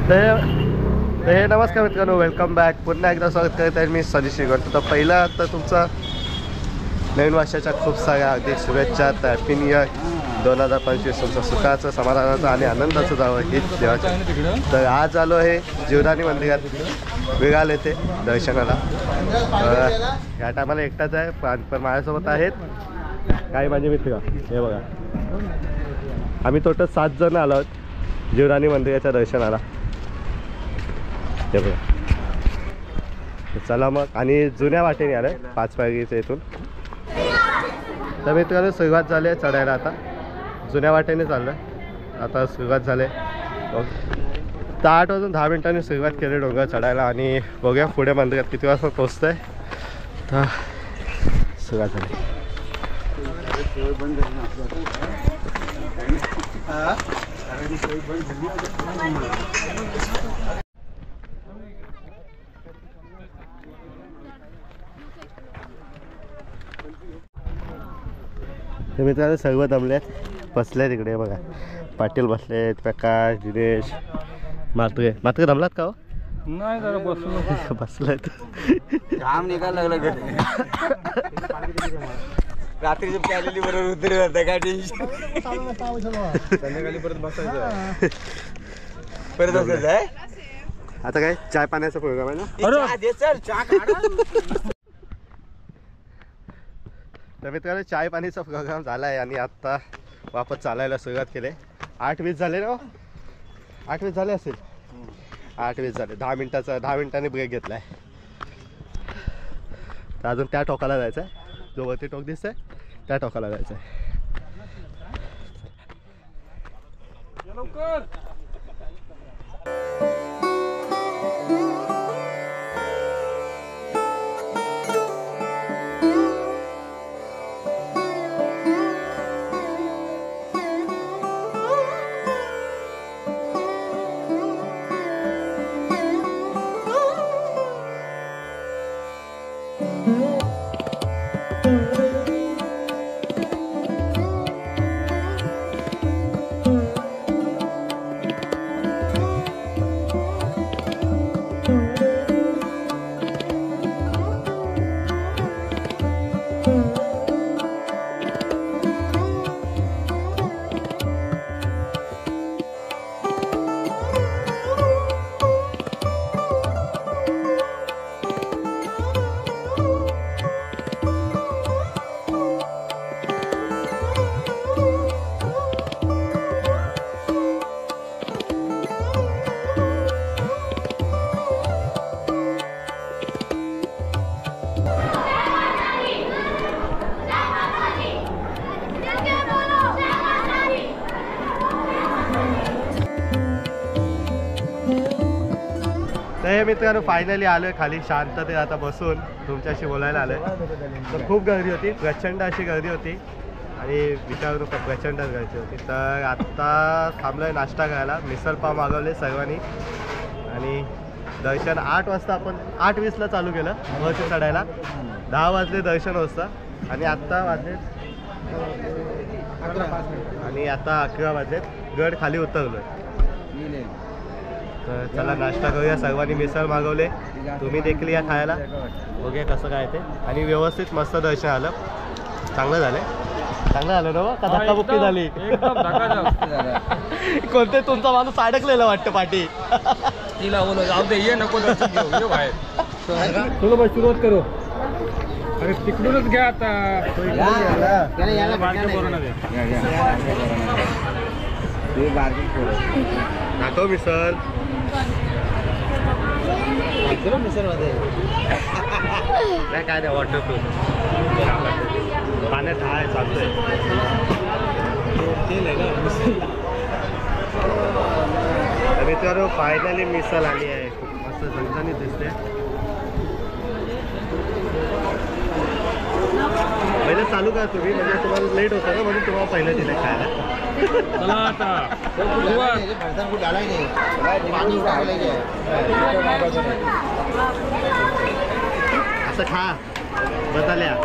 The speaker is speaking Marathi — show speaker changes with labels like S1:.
S1: हे नमस्कार मित्रांनो, वेलकम बॅक. पुन्हा एकदा स्वागत करत आहे मी सनी श्रीगोंड. तर पहिला तर तुमचा नवीन वर्षाच्या खूप साऱ्या हार्दिक शुभेच्छा. Happy new year 2025. तुमचं सुखाचं, समाधानाचं आणि आनंदाचं जावं हीच देवाचं. तर आज आलो आहे जीवदानी मंदिरात विराल येथे दर्शनाला. या टायमाला एकटाच आहे, पण माझ्यासोबत आहेत काही माझे मित्र. हे बघा, आम्ही टोटल 7 जण आलो आहोत जीवदानी मंदिराच्या दर्शनाला. हे बघा, चला मग. आणि जुन्या वाटेने आलं 5 पायरीच्या इथून. तर मित्रांनो सुरुवात झाली आहे चढायला. आता जुन्या वाटेने चाललं, आता सुरुवात झाली. तर 8 वाजून 10 मिनिटांनी सुरुवात केली डोंगर चढायला. आणि बघूया पुढे मंदिरात किती वाजता पोचतं आहे. तर सुरुवात झाली. तर मित्रांनो सर्व दमले आहेत, बसले तिकडे. बघा पाटील बसले आहेत, प्रकाश, दिनेश, मात्र दमलात का हो?
S2: नाही जरा बसलो
S1: बसलेत.
S2: काम निघायला लागलं. रात्री जब आलेली बरोबर उतरी होतं काय टेन्शन. संध्याकाळी परत बसायचं, परत बसायचं आहे.
S1: आता काय चाय पाण्याचा प्रोग्राम आहे ना.
S2: चल चहा काढा.
S1: तर मित्रांनो चाय पाणीचा प्रोग्राम झाला आहे आणि आत्ता वापस चालायला सुरुवात केली. 8:20 झाले ना. 8:20 झाले असेल. 8:20 झाले. 10 मिनिटांनी ब्रेक घेतला आहे. तर अजून त्या टोकाला जायचं आहे, जो वरती टोक दिसतंय त्या टोकाला जायचं आहे. तर हे मित्रांनो फायनली आलो आहे खाली शांततेत आता बसून तुमच्याशी बोलायला आलो आहे. तर खूप गर्दी होती, प्रचंड अशी गर्दी होती आणि विचारू नका, प्रचंडच गर्दी होती. तर आत्ता थांबलो आहे नाश्ता करायला. मिसळ पाव मागवले सर्वांनी आणि दर्शन 8 वाजता आपण 8:20ला चालू केलं वरती चढायला. 10 वाजले दर्शन होतं आणि आत्ता वाजले आणि आता 11 वाजलेत. गड खाली उतरलो आहे. तर चला नाश्ता करूया. सर्वांनी मिसळ मागवले, तुम्ही देखील या खायला. बघूया कसं काय ते. आणि व्यवस्थित मस्त दर्शन आलं, चांगलं झालं. चांगलं झालं ना. का धक्काबुक्की झाली? कोणते तुमचा माणूस अडकलेला वाटतं पाठी.
S2: तिला बोलो जाऊ दे, ये नको बाहेर.
S3: चलो भाई सुरुवात करो. अरे तिकडूनच घ्या आता.
S1: दाखव मिसळ. नाही काय नाही, वॉटरप्रूफ पाण्यात आहे, चालतंय. मित्रांनो फायनली मिसळ आली आहे. खूप मस्त झणझणीत दिसते. पहिले चालू का तुम्ही, म्हणजे तुम्हाला लेट होतं ना, म्हणून तुम्हाला पहिलं दिलं खायला.
S3: चला आता
S1: असं खा बदल्या.